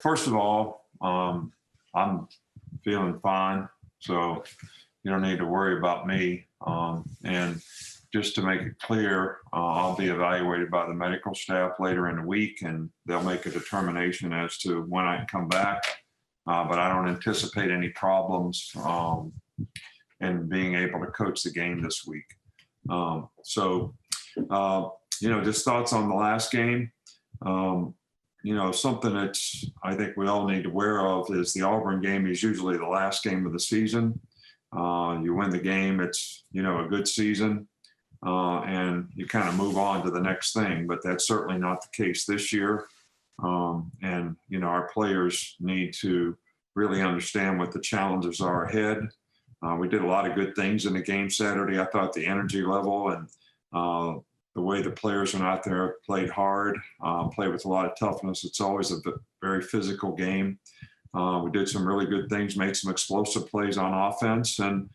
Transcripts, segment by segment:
First of all, I'm feeling fine, so you don't need to worry about me. And just to make it clear, I'll be evaluated by the medical staff later in the week, and they'll make a determination as to when I can come back. But I don't anticipate any problems in being able to coach the game this week. Just thoughts on the last game. Something that's I think we all need to aware of is the Auburn game is usually the last game of the season. You win the game, it's, a good season, and you kind of move on to the next thing, but that's certainly not the case this year. Our players need to really understand what the challenges are ahead. We did a lot of good things in the game Saturday. I thought the energy level and the way the players went out there played hard, played with a lot of toughness. It's always a very physical game. We did some really good things, made some explosive plays on offense, and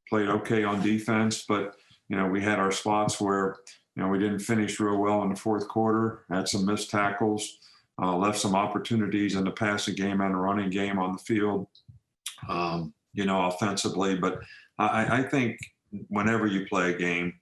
played okay on defense. But, we had our spots where, we didn't finish real well in the fourth quarter, had some missed tackles, left some opportunities in the passing game and the running game on the field, offensively. But I think whenever you play a game,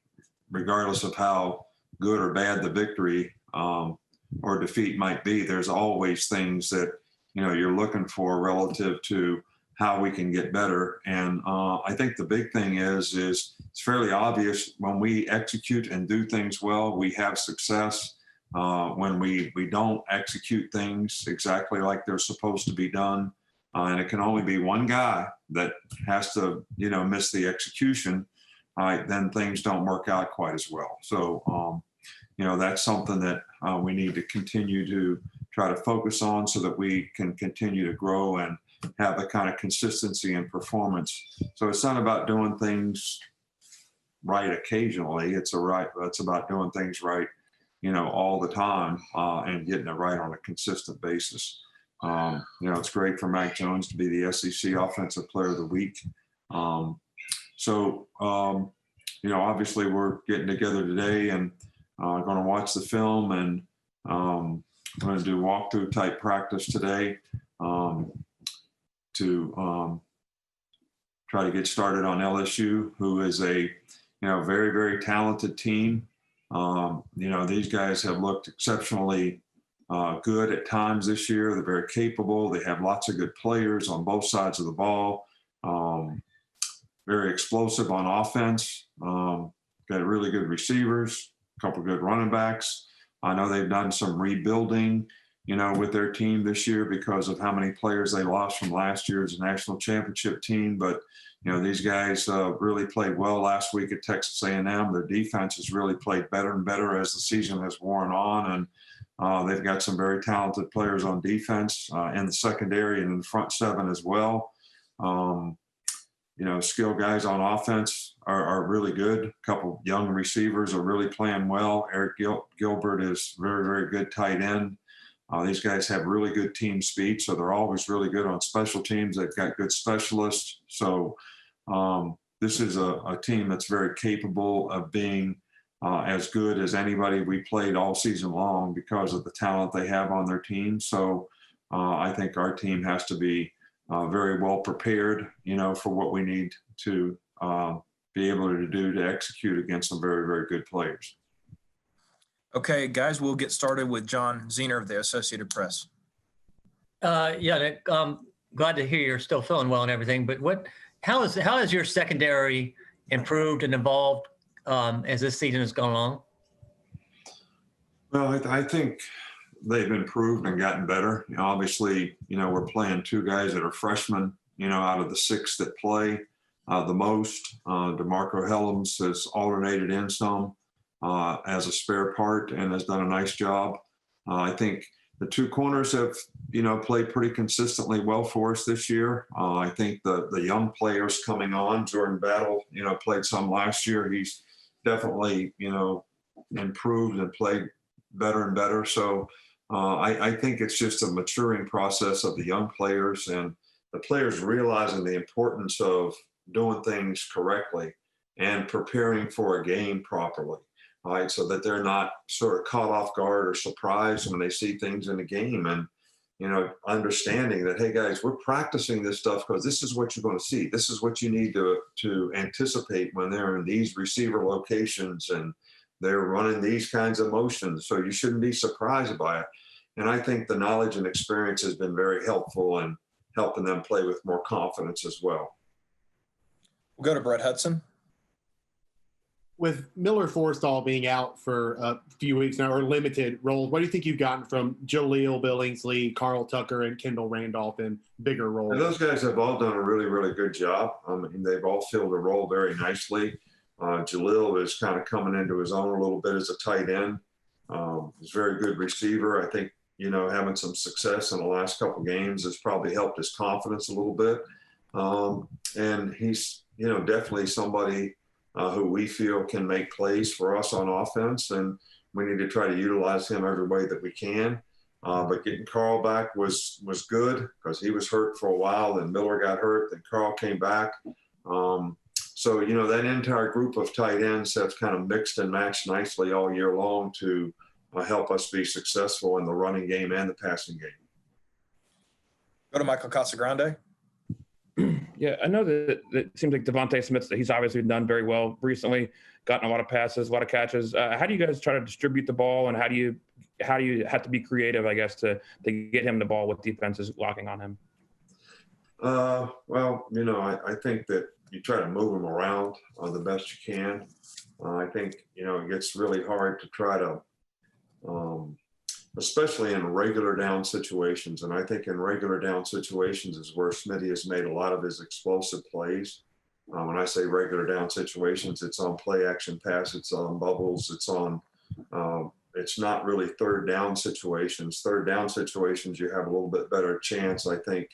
regardless of how good or bad the victory or defeat might be, there's always things that, you're looking for relative to how we can get better. And I think the big thing is it's fairly obvious when we execute and do things well, we have success. When we don't execute things exactly like they're supposed to be done, and it can only be one guy that has to, miss the execution, then things don't work out quite as well. So, that's something that we need to continue to try to focus on so that we can continue to grow and have the kind of consistency and performance. So it's not about doing things right occasionally. It's about doing things right, all the time, and getting it right on a consistent basis. It's great for Mac Jones to be the SEC Offensive Player of the Week. Obviously we're getting together today and going to watch the film, and I'm going to do walkthrough type practice today to try to get started on LSU, who is a, very, very talented team. These guys have looked exceptionally good at times this year. They're very capable. They have lots of good players on both sides of the ball. Very explosive on offense. Got really good receivers, a couple of good running backs. I know they've done some rebuilding, with their team this year because of how many players they lost from last year's national championship team. But, these guys really played well last week at Texas A&M. Their defense has really played better and better as the season has worn on. And they've got some very talented players on defense in the secondary and in the front seven as well. Skilled guys on offense are really good. A couple young receivers are really playing well. Eric Gilbert is very, very good tight end. These guys have really good team speed, so they're always really good on special teams. They've got good specialists. So this is a team that's very capable of being as good as anybody we played all season long because of the talent they have on their team. So I think our team has to be very well prepared, for what we need to be able to do to execute against some very, very good players. Okay, guys, we'll get started with John Zener of the Associated Press. Nick, glad to hear you're still feeling well and everything, but how has your secondary improved and evolved as this season has gone along? Well, I think they've improved and gotten better. Obviously, we're playing two guys that are freshmen, out of the six that play the most. DeMarco Helms has alternated in some as a spare part and has done a nice job. I think the two corners have, played pretty consistently well for us this year. I think the young players coming on, Jordan Battle, played some last year. He's definitely, improved and played better and better. So I think it's just a maturing process of the young players and the players realizing the importance of doing things correctly and preparing for a game properly. all right, so that they're not sort of caught off guard or surprised when they see things in the game. And, understanding that, hey guys, we're practicing this stuff because this is what you're going to see. This is what you need to anticipate when they're in these receiver locations and they're running these kinds of motions. So you shouldn't be surprised by it. And I think the knowledge and experience has been very helpful in helping them play with more confidence as well. We'll go to Brett Hudson. With Miller Forrestall being out for a few weeks now, or limited roles, what do you think you've gotten from Jaleel Billingsley, Carl Tucker, and Kendall Randolph in bigger roles? And those guys have all done a really, really good job. I mean, they've all filled a role very nicely. Jaleel is kind of coming into his own a little bit as a tight end. He's a very good receiver. I think, having some success in the last couple of games has probably helped his confidence a little bit. And he's, definitely somebody who we feel can make plays for us on offense, and we need to try to utilize him every way that we can. But getting Carl back was good because he was hurt for a while, then Miller got hurt, then Carl came back. So, that entire group of tight ends have kind of mixed and matched nicely all year long to help us be successful in the running game and the passing game. Go to Michael Casagrande. Yeah, I know that it seems like Devontae Smith, he's obviously done very well recently, gotten a lot of passes, a lot of catches. How do you guys try to distribute the ball, and how do you have to be creative, I guess, to get him the ball with defenses locking on him? Well, I think that you try to move him around the best you can. I think, it gets really hard to try to, especially in regular down situations. And I think in regular down situations is where Smitty has made a lot of his explosive plays. When I say regular down situations, it's on play action pass, it's on bubbles, it's not really third down situations. Third down situations, you have a little bit better chance, I think,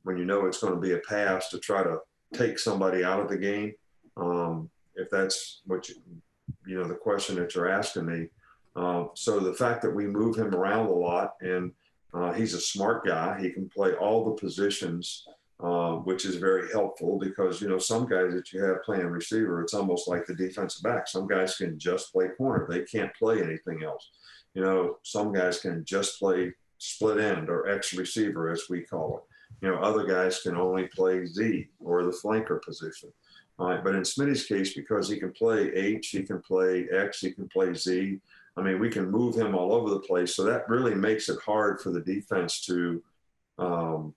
when it's going to be a pass, to try to take somebody out of the game. If that's what the question that you're asking me. So the fact that we move him around a lot, and he's a smart guy, he can play all the positions, which is very helpful because, some guys that you have playing receiver, it's almost like the defensive back. Some guys can just play corner. They can't play anything else. Some guys can just play split end or X receiver, as we call it. Other guys can only play Z or the flanker position. But in Smitty's case, because he can play H, he can play X, he can play Z, I mean, we can move him all over the place. So that really makes it hard for the defense to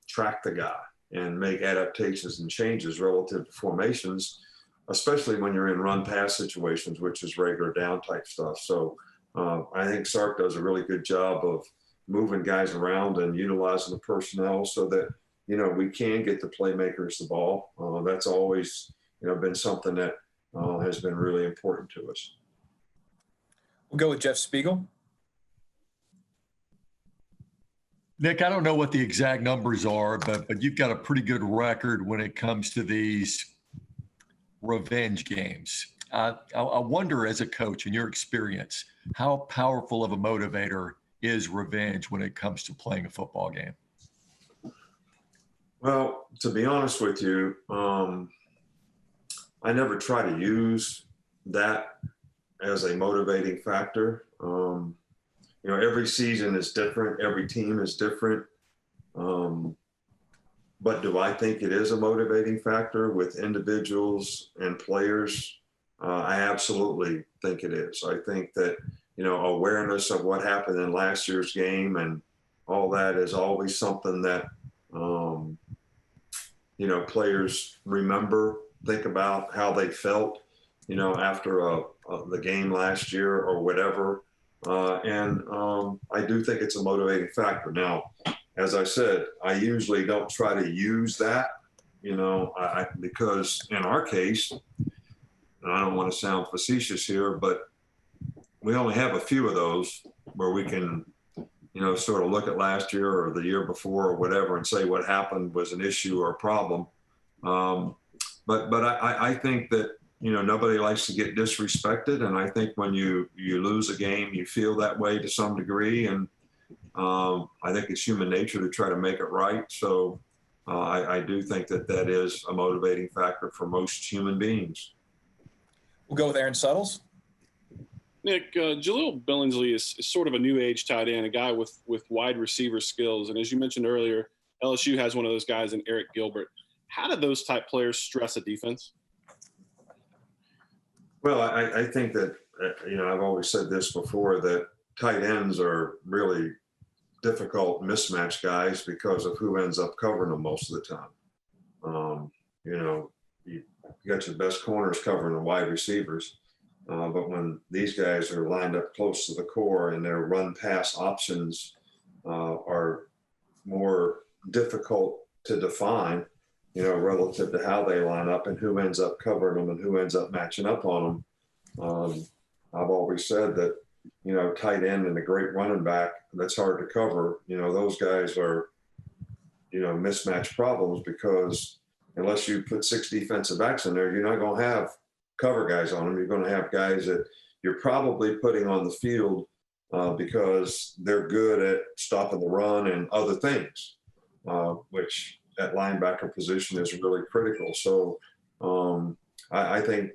track the guy and make adaptations and changes relative to formations, especially when you're in run pass situations, which is regular down type stuff. So I think Sark does a really good job of moving guys around and utilizing the personnel so that, we can get the playmakers the ball. That's always, been something that has been really important to us. We'll go with Jeff Spiegel. Nick, I don't know what the exact numbers are, but you've got a pretty good record when it comes to these revenge games. I wonder, as a coach, in your experience, how powerful of a motivator is revenge when it comes to playing a football game? Well, to be honest with you, I never try to use that as a motivating factor. Every season is different. Every team is different. But do I think it is a motivating factor with individuals and players? I absolutely think it is. I think that, awareness of what happened in last year's game and all that is always something that, players remember, think about how they felt, after the game last year or whatever. And I do think it's a motivating factor. Now, as I said, I usually don't try to use that, because in our case, and I don't want to sound facetious here, but we only have a few of those where we can, sort of look at last year or the year before or whatever and say what happened was an issue or a problem. But I think that, nobody likes to get disrespected. And I think when you lose a game, you feel that way to some degree. And I think it's human nature to try to make it right. So I do think that is a motivating factor for most human beings. We'll go with Aaron Suttles. Nick, Jaleel Billingsley is sort of a new age tight end, a guy with wide receiver skills. And as you mentioned earlier, LSU has one of those guys in Eric Gilbert. How do those type players stress a defense? Well, I think that, I've always said this before, that tight ends are really difficult mismatch guys because of who ends up covering them most of the time. You got your best corners covering the wide receivers. But when these guys are lined up close to the core and their run pass options are more difficult to define, relative to how they line up and who ends up covering them and who ends up matching up on them. I've always said that, tight end and a great running back that's hard to cover, those guys are, mismatch problems, because unless you put 6 defensive backs in there, you're not going to have cover guys on them. You're going to have guys that you're probably putting on the field because they're good at stopping the run and other things, which at linebacker position is really critical. So I think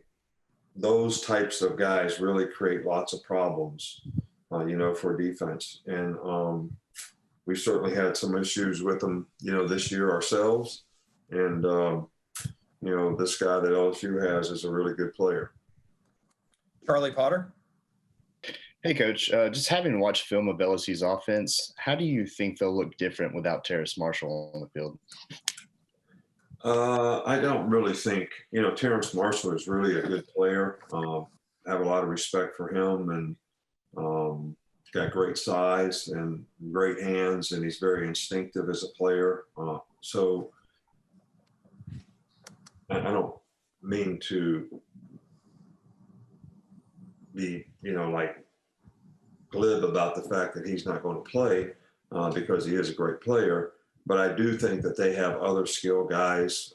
those types of guys really create lots of problems, for defense. And we certainly had some issues with them, this year ourselves. And, this guy that LSU has is a really good player. Charlie Potter. Hey, Coach. Just having watched film of LSU's offense, how do you think they'll look different without Terrace Marshall on the field? I don't really think, Terrence Marshall is really a good player. I have a lot of respect for him, and got great size and great hands, and he's very instinctive as a player. So I don't mean to be, glib about the fact that he's not going to play because he is a great player. But I do think that they have other skill guys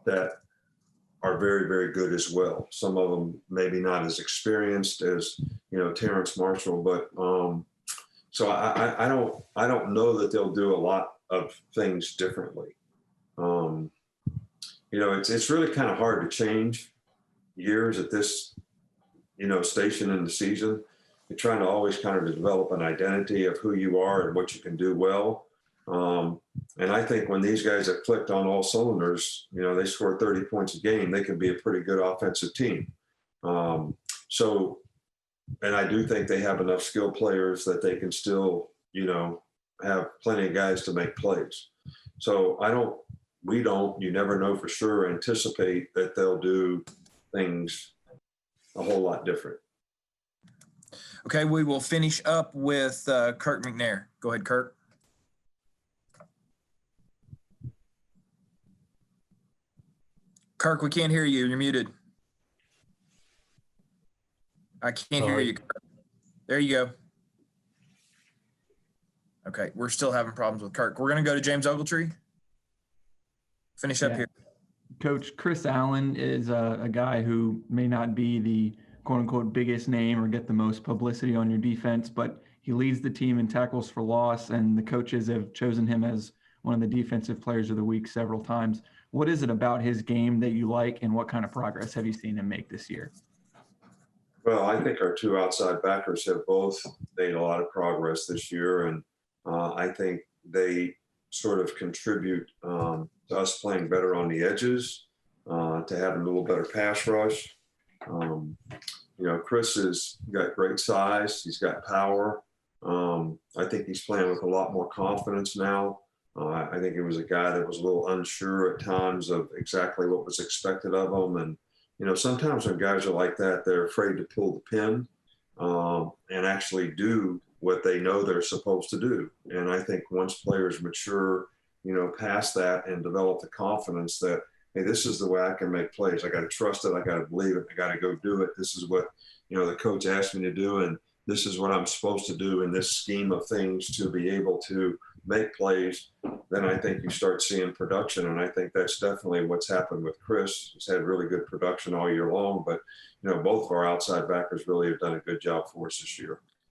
that are very, very good as well. Some of them maybe not as experienced as, Terrence Marshall, but so I don't know that they'll do a lot of things differently. It's really kind of hard to change years at this, station in the season. You're trying to always kind of develop an identity of who you are and what you can do well. And I think when these guys have clicked on all cylinders, they score 30 points a game, they can be a pretty good offensive team. And I do think they have enough skilled players that they can still, have plenty of guys to make plays. So you never know for sure, anticipate that they'll do things a whole lot different. Okay, we will finish up with Kirk McNair. Go ahead, Kirk. Kirk, we can't hear you. You're muted. I can't hear you, Kirk. There you go. Okay, we're still having problems with Kirk. We're going to go to James Ogletree. Finish up here. Coach, Chris Allen is a guy who may not be the quote-unquote biggest name or get the most publicity on your defense, but he leads the team in tackles for loss, and the coaches have chosen him as one of the defensive players of the week several times. What is it about his game that you like, and what kind of progress have you seen him make this year? Well, I think our 2 outside backers have both made a lot of progress this year, and I think they sort of contribute to us playing better on the edges, to having a little better pass rush. Chris has got great size. He's got power. I think he's playing with a lot more confidence now. I think he was a guy that was a little unsure at times of exactly what was expected of him. And, sometimes when guys are like that, they're afraid to pull the pin and actually do what they know they're supposed to do. And I think once players mature, past that and develop the confidence that, hey, this is the way I can make plays. I got to trust it. I got to believe it. I got to go do it. This is what, the coach asked me to do. And this is what I'm supposed to do in this scheme of things to be able to make plays. Then I think you start seeing production. And I think that's definitely what's happened with Chris. He's had really good production all year long, but, both of our outside backers really have done a good job for us this year.